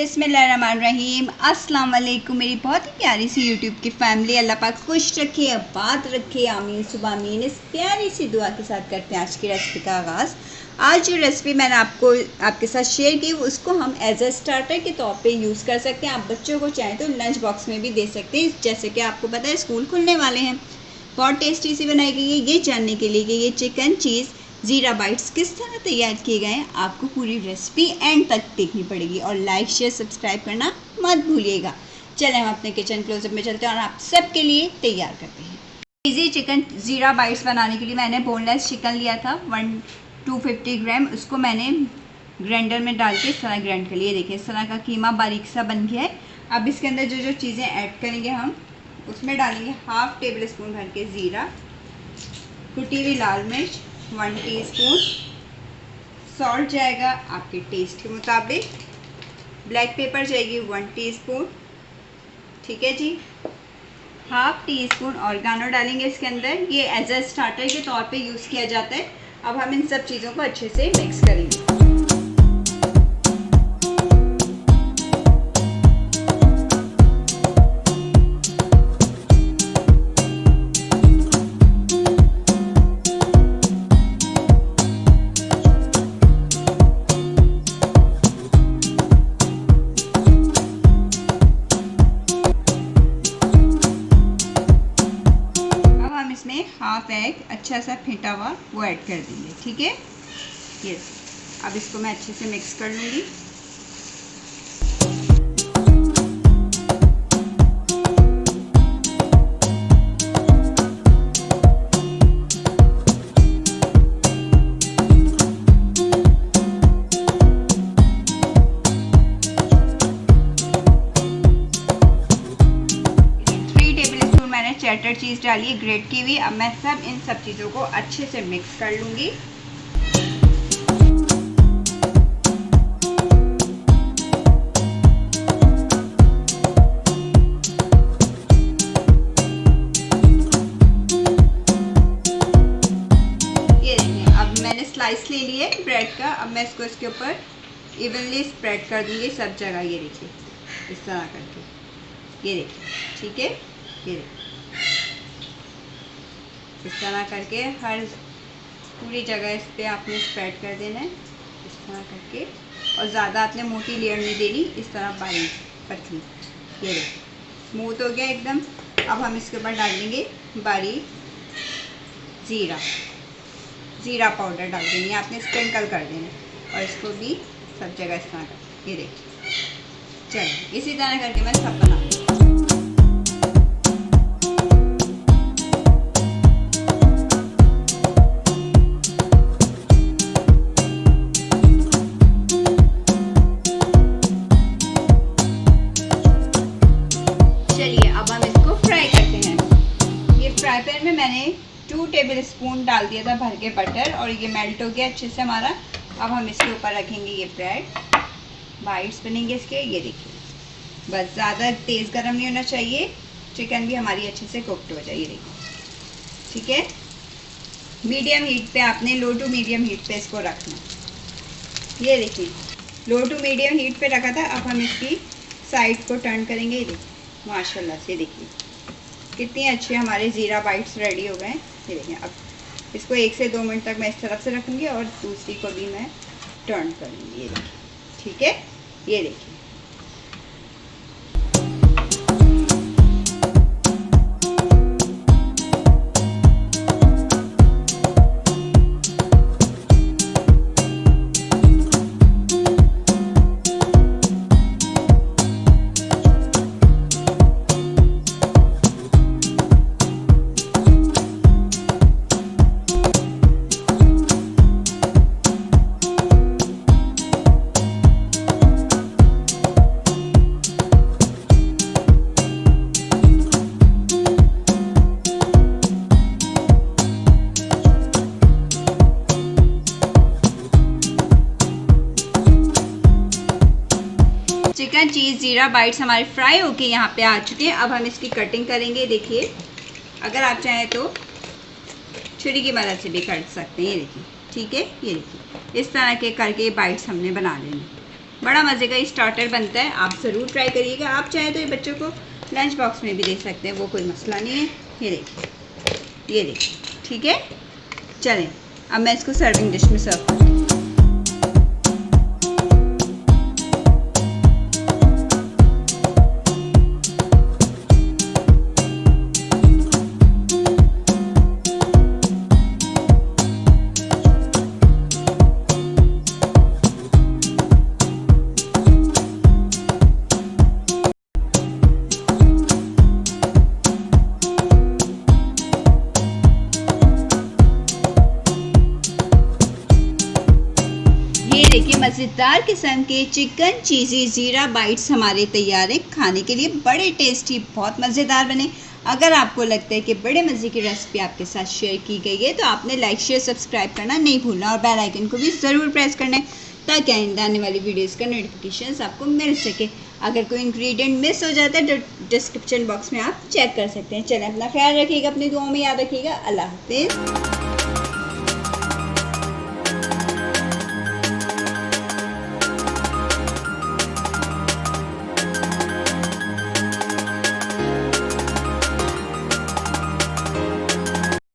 बिस्मिल्लाहिर्रहमानिर्रहीम। अस्सलाम वालेकुम मेरी बहुत ही प्यारी सी यूट्यूब की फैमिली। अल्लाह पाक खुश रखे, आबाद रखे, आमीन सुबह आमीन। इस प्यारी सी दुआ के साथ करते हैं आज की रेसिपी का आगाज़। आज जो रेसिपी मैंने आपके साथ शेयर की उसको हम एज अ स्टार्टर के तौर पे यूज़ कर सकते हैं। आप बच्चों को चाहें तो लंच बॉक्स में भी दे सकते हैं। जैसे कि आपको पता है स्कूल खुलने वाले हैं, बहुत टेस्टी सी बनाई गई है। ये जानने के लिए कि ये चिकन चीज़ ज़ीरा बाइट्स किस तरह तैयार किए गए हैं, आपको पूरी रेसिपी एंड तक देखनी पड़ेगी और लाइक शेयर सब्सक्राइब करना मत भूलिएगा। चलें हम अपने किचन क्लोजअप में चलते हैं और आप सबके लिए तैयार करते हैं। इजी चिकन ज़ीरा बाइट्स बनाने के लिए मैंने बोनलेस चिकन लिया था 250 ग्राम। उसको मैंने ग्राइंडर में डाल के इस तरह ग्राइंड कर लिया। देखिए इस तरह का कीमा बारीक सा बन गया है। अब इसके अंदर जो जो चीज़ें ऐड करेंगे हम उसमें डालेंगे 1/2 टेबल स्पून भर के ज़ीरा, कुटी हुई लाल मिर्च 1 टीस्पून, सॉल्ट जाएगा आपके टेस्ट के मुताबिक, ब्लैक पेपर जाएगी 1 टीस्पून, ठीक है जी। 1/2 टीस्पून ओरेगानो डालेंगे इसके अंदर। ये एज अ स्टार्टर के तौर पे यूज़ किया जाता है। अब हम इन सब चीज़ों को अच्छे से मिक्स करेंगे। इसमें 1/2 एग अच्छा सा फेंटा हुआ वो ऐड कर देंगे, ठीक है। ये अब इसको मैं अच्छे से मिक्स कर लूँगी। चेडर चीज़ डालिए ग्रेट की हुई। अब मैं इन सब चीज़ों को अच्छे से मिक्स कर लूँगी। ये देखिए अब मैंने स्लाइस ले लिए ब्रेड का। अब मैं इसके ऊपर इवनली स्प्रेड कर दूँगी सब जगह। ये देखिए इस तरह करके, ये देखिए, ठीक है। ये देखिए इस तरह करके हर पूरी जगह इस पर आपने स्प्रेड कर देना है इस तरह करके। और ज़्यादा आपने मोटी लेयर नहीं देनी, इस तरह बारीक पतली। ये स्मूथ हो गया एकदम। अब हम इसके ऊपर डाल देंगे बारीक ज़ीरा पाउडर डाल देंगे, आपने स्प्रिंकल कर देना और इसको भी सब जगह इस तरह कर। ये देखिए चलिए इसी तरह करके मैं सब बना दूँगी। फ्राई पैन में मैंने 2 टेबल स्पून डाल दिया था भर के बटर और ये मेल्ट हो गया अच्छे से हमारा। अब हम इसके ऊपर रखेंगे ये ब्रेड, बाइट्स बनेंगे इसके। ये देखिए बस ज़्यादा तेज़ गर्म नहीं होना चाहिए, चिकन भी हमारी अच्छे से कुकड हो जाए। ये देखिए, ठीक है। मीडियम हीट पे आपने, लो टू मीडियम हीट पे इसको रखना। ये देखिए लो टू मीडियम हीट पे रखा था। अब हम इसकी साइड को टर्न करेंगे। ये देखिए माशाल्लाह से देखिए कितनी अच्छे हमारे ज़ीरा बाइट्स रेडी हो गए हैं। ये देखें अब इसको 1 से 2 मिनट तक मैं इस तरफ से रखूँगी और दूसरी को भी मैं टर्न करूँगी। ये देखिए, ठीक है। ये देखिए चिकन चीज़ ज़ीरा बाइट्स हमारे फ्राई होके यहाँ पे आ चुके हैं। अब हम इसकी कटिंग करेंगे। देखिए अगर आप चाहें तो छुरी की मदद से भी काट सकते हैं। ये देखिए, ठीक है। ये देखिए इस तरह के करके बाइट्स हमने बना लेने। बड़ा मज़े का स्टार्टर बनता है, आप ज़रूर ट्राई करिएगा। आप चाहे तो ये बच्चों को लंच बॉक्स में भी दे सकते हैं, वो कोई मसला नहीं है। ये देखिए, ठीक है। चलें अब मैं इसको सर्विंग डिश में सर्व करती हूँ। ये देखिए मज़ेदार किस्म के चिकन चीज़ी ज़ीरा बाइट्स हमारे तैयार हैं खाने के लिए। बड़े टेस्टी, बहुत मज़ेदार बने। अगर आपको लगता है कि बड़े मज़े की रेसिपी आपके साथ शेयर की गई है तो आपने लाइक शेयर सब्सक्राइब करना नहीं भूलना और बेल आइकन को भी ज़रूर प्रेस करना है ताकि आइंदा आने वाली वीडियोज़ का नोटिफिकेशन आपको मिल सके। अगर कोई इंग्रेडिएंट मिस हो जाता है तो डिस्क्रिप्शन बॉक्स में आप चेक कर सकते हैं। चलें अपना ख्याल रखिएगा, अपनी दुआओं में याद रखिएगा। अल्लाह हाफिज़।